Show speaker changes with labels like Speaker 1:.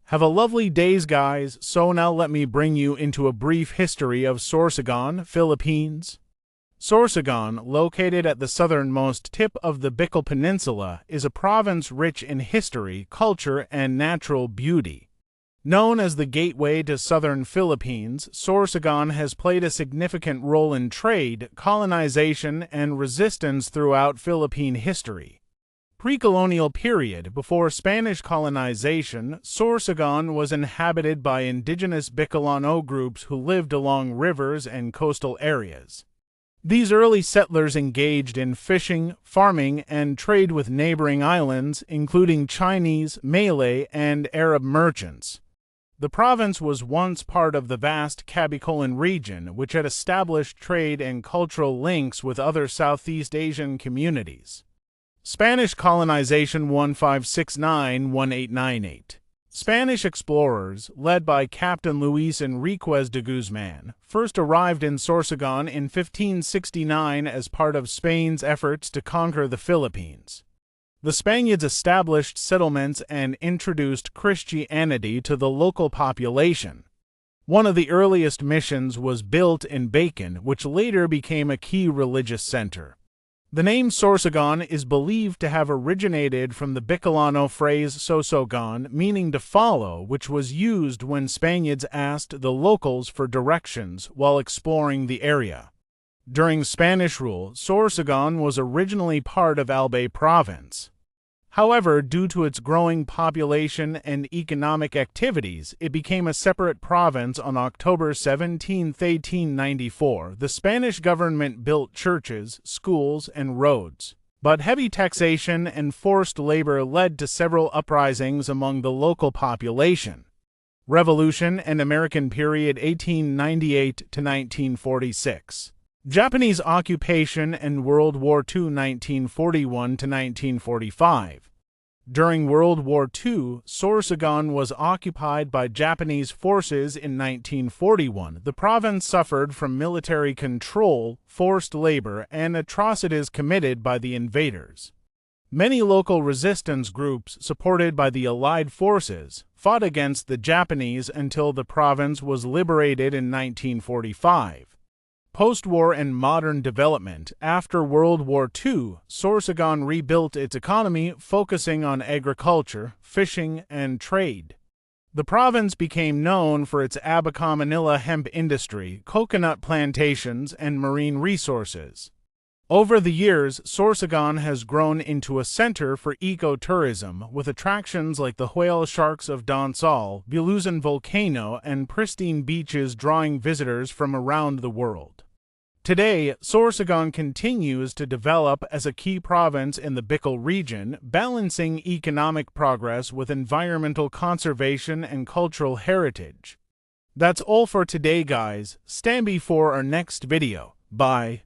Speaker 1: Have a lovely days, guys. So now let me bring you into a brief history of Sorsogon, Philippines. Sorsogon, located at the southernmost tip of the Bicol Peninsula, is a province rich in history, culture, and natural beauty. Known as the gateway to southern Philippines, Sorsogon has played a significant role in trade, colonization, and resistance throughout Philippine history. Pre-Colonial Period, before Spanish colonization, Sorsogon was inhabited by indigenous Bicolano groups who lived along rivers and coastal areas. These early settlers engaged in fishing, farming, and trade with neighboring islands, including Chinese, Malay, and Arab merchants. The province was once part of the vast Bicolano region, which had established trade and cultural links with other Southeast Asian communities. Spanish colonization 1569–1898. Spanish explorers, led by Captain Luis Enriquez de Guzmán, first arrived in Sorsogon in 1569 as part of Spain's efforts to conquer the Philippines. The Spaniards established settlements and introduced Christianity to the local population. One of the earliest missions was built in Bicol, which later became a key religious center. The name Sorsogon is believed to have originated from the Bicolano phrase sosogon, meaning to follow, which was used when Spaniards asked the locals for directions while exploring the area. During Spanish rule, Sorsogon was originally part of Albay province. However, due to its growing population and economic activities, it became a separate province on October 17, 1894. The Spanish government built churches, schools, and roads. But heavy taxation and forced labor led to several uprisings among the local population. Revolution and American period 1898 to 1946. Japanese occupation and World War II 1941 to 1945. During World War II, Sorsogon was occupied by Japanese forces in 1941. The province suffered from military control, forced labor, and atrocities committed by the invaders. Many local resistance groups, supported by the Allied forces, fought against the Japanese until the province was liberated in 1945. Post-war and modern development. After World War II, Sorsogon rebuilt its economy, focusing on agriculture, fishing, and trade. The province became known for its Abaca Manila hemp industry, coconut plantations, and marine resources. Over the years, Sorsogon has grown into a center for ecotourism, with attractions like the whale sharks of Donsol, Bulusan volcano, and pristine beaches drawing visitors from around the world. Today, Sorsogon continues to develop as a key province in the Bicol region, balancing economic progress with environmental conservation and cultural heritage. That's all for today, guys. Stand by for our next video. Bye.